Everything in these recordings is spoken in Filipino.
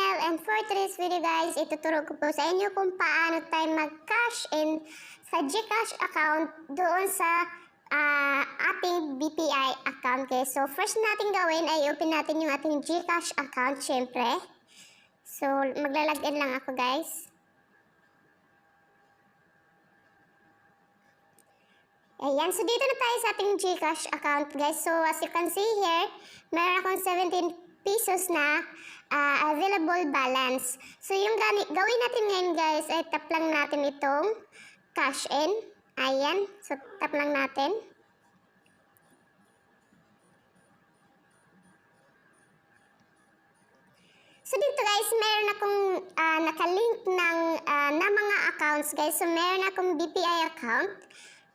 channel, and for today's video guys, ituturo ko po sa inyo kung paano tayo mag-cash in sa Gcash account doon sa ating BPI account guys. So first natin gawin ay open natin yung ating Gcash account syempre. So maglalagin lang ako guys. Ayan, so dito na tayo sa ating Gcash account guys. So as you can see here, meron akong 17 pesos na available balance. So yung gawin natin ngayon guys ay tap lang natin itong cash in. Ayan, so tap lang natin. So dito guys, meron akong nakalink ng na mga accounts guys. So meron akong BPI account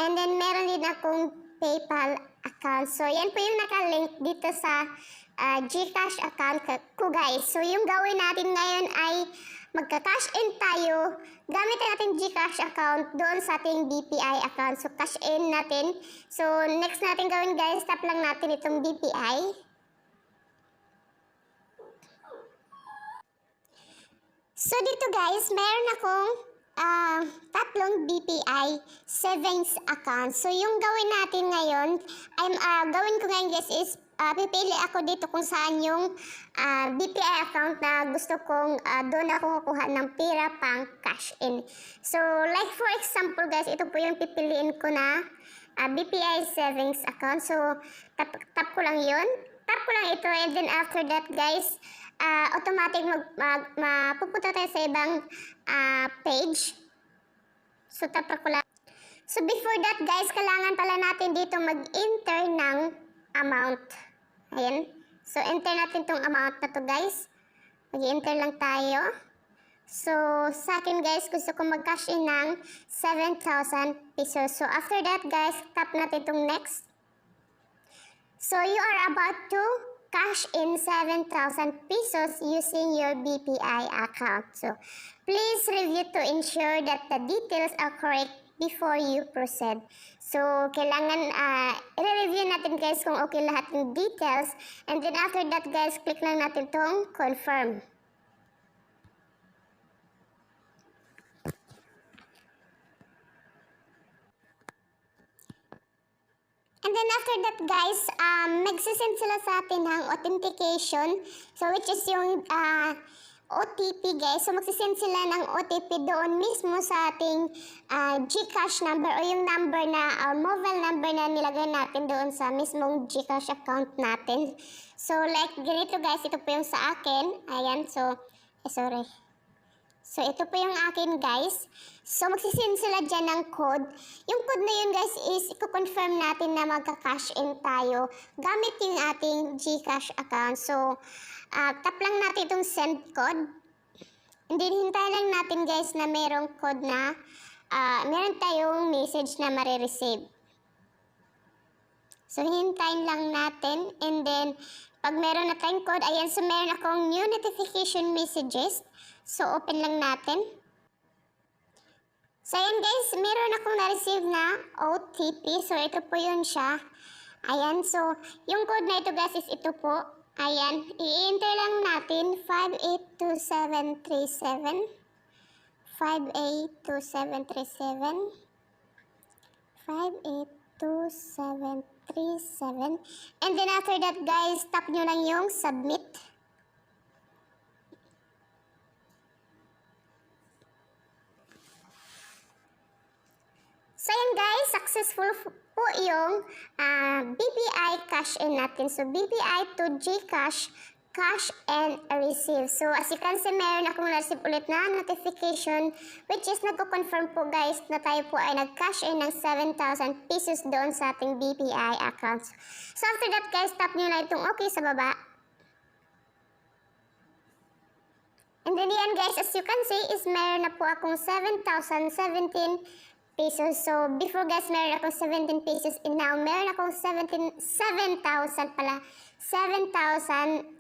and then meron din akong PayPal account. So yan po yung nakalink dito sa Gcash account ko guys. So yung gawin natin ngayon ay magka-cash in tayo gamit ang ating Gcash account doon sa ating BPI account. So cash in natin. So next natin gawin guys, tap lang natin itong BPI. So dito guys, meron akong tatlong BPI savings account. So yung gawin natin ngayon, gawin ko ngayon guys is pipili ako dito kung saan yung BPI account na gusto kong doon ako kukuha ng pera pang cash in. So like for example guys, ito po yung pipiliin ko na BPI savings account. So tap ko lang yun. Tap ko lang ito and then after that guys, automatic mapupunta tayo sa ibang page. So tap ko lang. So before that guys, kailangan pala natin dito mag-enter ng amount. Ayan. So enter natin tong amount na to guys. Mag-enter lang tayo. So sa akin guys, gusto ko mag-cash in ng 7,000 pesos. So after that guys, tap natin tong next. So you are about to cash in 7,000 pesos using your BPI account. So please review to ensure that the details are correct before you proceed. So kailangan i-review natin guys kung okay lahat ng details. And then after that guys, click lang natin tong confirm. And then after that guys, magsisend sila sa atin ng authentication. So which is yung OTP guys. So magsisend sila ng OTP doon mismo sa ating Gcash number o yung number na mobile number na nilagay natin doon sa mismong Gcash account natin. So like ganito guys, ito po yung sa akin. Ayan, so sorry. So ito po yung akin guys. So magsisend sila dyan ng code. Yung code na yun guys is i-confirm natin na magka-cash in tayo gamit yung ating Gcash account. So tap lang natin itong send code. And then hintayin lang natin guys na merong code na meron tayong message na marireceive. So hintayin lang natin and then pag meron na tayong code, ayan, so meron akong new notification messages. So open lang natin. So ayan guys, meron akong na-receive na OTP. So ito po yun siya. Ayan, so yung code na ito guys is ito po. Ayan, i-enter lang natin 582737 582737 582737 and then after that guys, tap nyo lang yung submit. So yan guys, successful po yung BPI cash in natin. So BPI to Gcash, cash and receive. So as you can see, meron akong na-receive ulit na notification which is nagko-confirm po guys na tayo po ay nag-cash in ng 7,000 pesos doon sa ating BPI account. So after that guys, tap nyo na itong okay sa baba. And then yan guys, as you can see is meron na po akong 7,017 pesos. So before guys, meron akong 17 pesos and now meron akong 7,000 pala. 7,017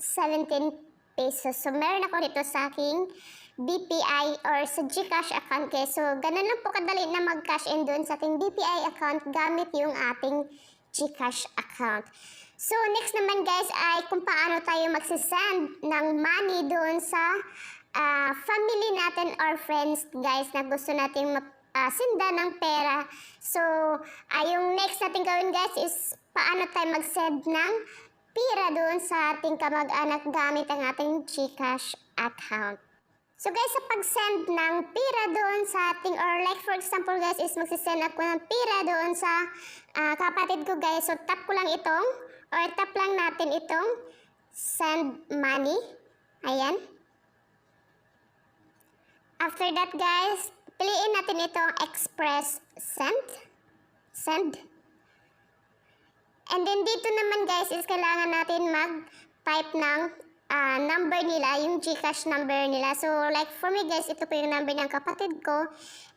pesos. So meron ako dito sa aking BPI or sa Gcash account guys. So ganun lang po kadali na mag-cash in doon sa ating BPI account gamit yung ating Gcash account. So next naman guys ay kung paano tayo magsisend ng money doon sa family natin or friends guys na gusto nating sinda ng pera. So yung next natin gawin guys is paano tayo mag-send ng pera doon sa ating kamag-anak gamit ang ating Gcash account. So guys, sa pag-send ng pera doon sa ating, or like for example guys, is magsisend ako ng pera doon sa kapatid ko guys. So tap ko lang itong, or tap lang natin itong send money. Ayan. After that guys, piliin natin itong express send. Send. And then dito naman guys, is kailangan natin mag-type ng number nila, yung Gcash number nila. So like for me guys, ito po yung number ng kapatid ko.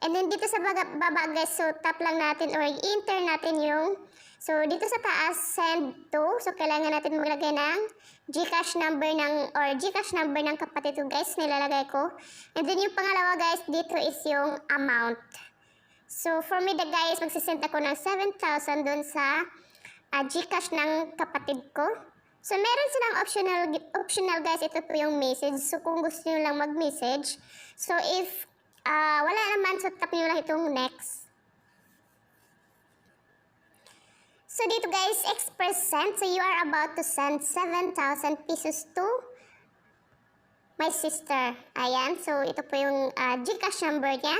And then dito sa baba guys, so tap lang natin or enter natin yung, so dito sa taas, send to. So kailangan natin maglagay ng Gcash number ng kapatid ko guys, nilalagay ko. And then yung pangalawa guys, dito is yung amount. So for me the guys, magsisend ako ng 7,000 dun sa Gcash ng kapatid ko. So, meron silang optional guys, ito po yung message. So, kung gusto nyo lang mag-message. So, if wala naman, so tap nyo lang itong next. So, dito guys, express send. So, you are about to send 7,000 pesos to my sister. Ayan. So, ito po yung Gcash number niya.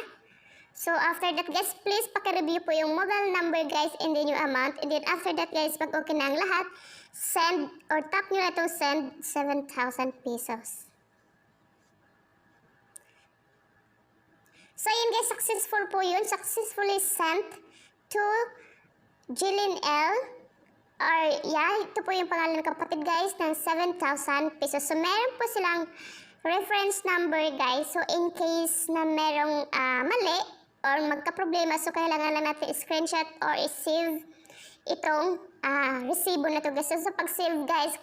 So, after that guys, please paki-review po yung mobile number guys and then yung amount. And then after that guys, pag okay na ang lahat, send or tap nyo na itong send 7,000 pesos. So, yun guys, successful po yun. Successfully sent to Jillian L. Or, yeah, ito po yung pangalan ng kapatid guys ng 7,000 pesos. So, meron po silang reference number guys. So, in case na merong mali or magka-problema, so kailangan lang natin screenshot or i-save itong resibo na to guys. So, pag-save guys,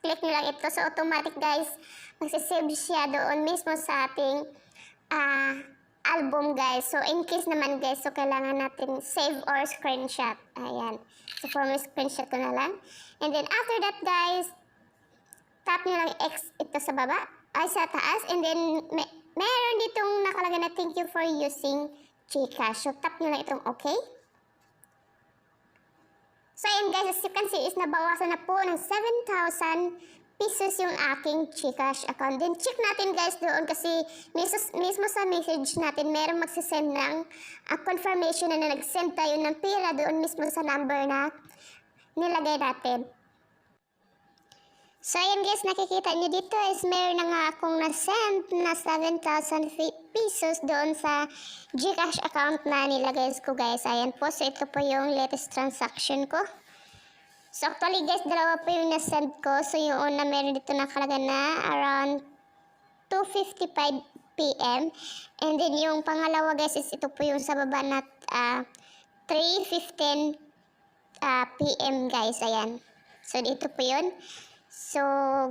click nyo lang ito. So, automatic guys, magsisave siya doon mismo sa ating album guys. So, in case naman guys, so kailangan natin save or screenshot. Ayan. So, for me, screenshot ko na lang. And then, after that guys, tap nyo lang X ito sa baba, ay sa taas. And then, meron ditong nakalagay na thank you for using Gcash. So, tap nyo lang itong okay. So, ayan guys, as you can see is nabawasan na po ng 7,000 pesos yung aking Gcash account. Then, check natin guys doon kasi mismo sa message natin, meron magsisend ng confirmation na nag-send tayo ng pera doon mismo sa number na nilagay natin. So, ayan guys, nakikita nyo dito is meron na nga akong na-send na 7,000 pesos doon sa Gcash account na nilagay ko guys. Ayan po, so ito po yung latest transaction ko. So, actually guys, dalawa po yung na-send ko. So, yung una meron dito nakalagay na around 2:55 PM. And then yung pangalawa guys is ito po yung sa baba na 3:15 PM guys. Ayan. So, dito po yun. So,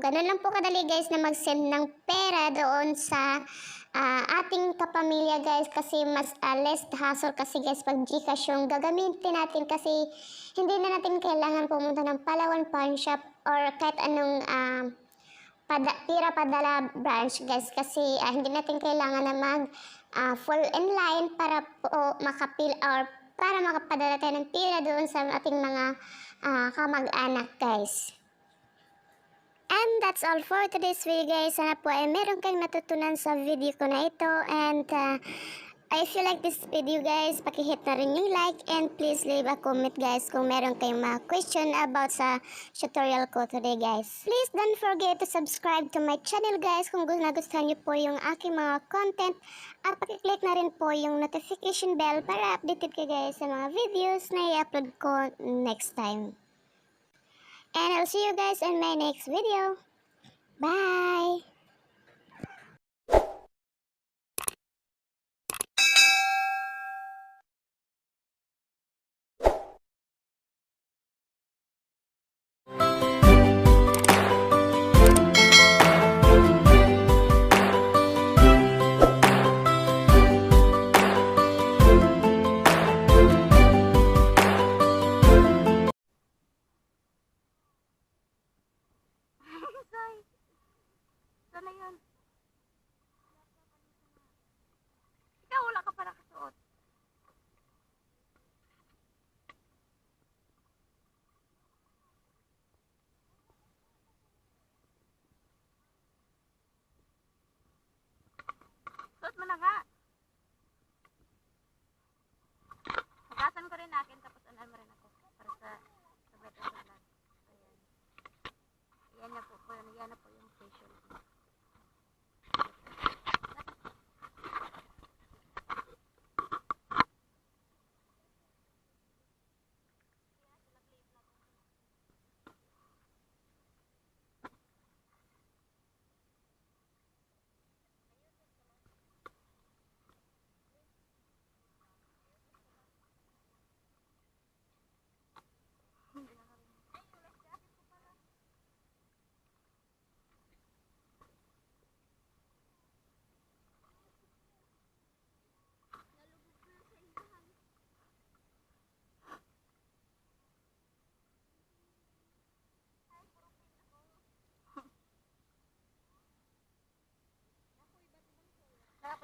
ganun lang po kadali guys na mag-send ng pera doon sa ating kapamilya guys kasi mas less hassle kasi guys pag Gcash yung gagamitin natin kasi hindi na natin kailangan pumunta ng Palawan Pawn Shop or kahit anong pira padala branch guys kasi hindi natin kailangan na mag full in line para po makapil or para makapadala tayo ng pira doon sa ating mga kamag-anak guys. And that's all for today's video guys. Sana po ay meron kayong natutunan sa video ko na ito. And if you like this video guys, pakihit na rin yung like. And please leave a comment guys kung meron kayong mga question about sa tutorial ko today guys. Please don't forget to subscribe to my channel guys kung nagustuhan nyo po yung aking mga content. At pakiclick na rin po yung notification bell para updated kayo guys sa mga videos na i-upload ko next time. And I'll see you guys in my next video. Bye!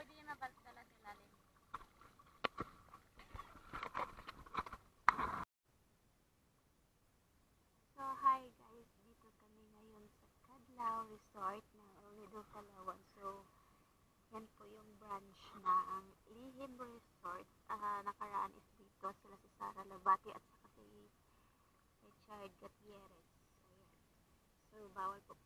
pwede niya mabaldala sa ilalim. So, hi guys, dito kami ngayon sa Kadlaw Resort ng Lido, Palawan. So, yan po yung branch na ang Lihim Resort. Nakaraan is dito sila si Sara Labati at saka si Richard Gutierrez. So, yan. So, bawal po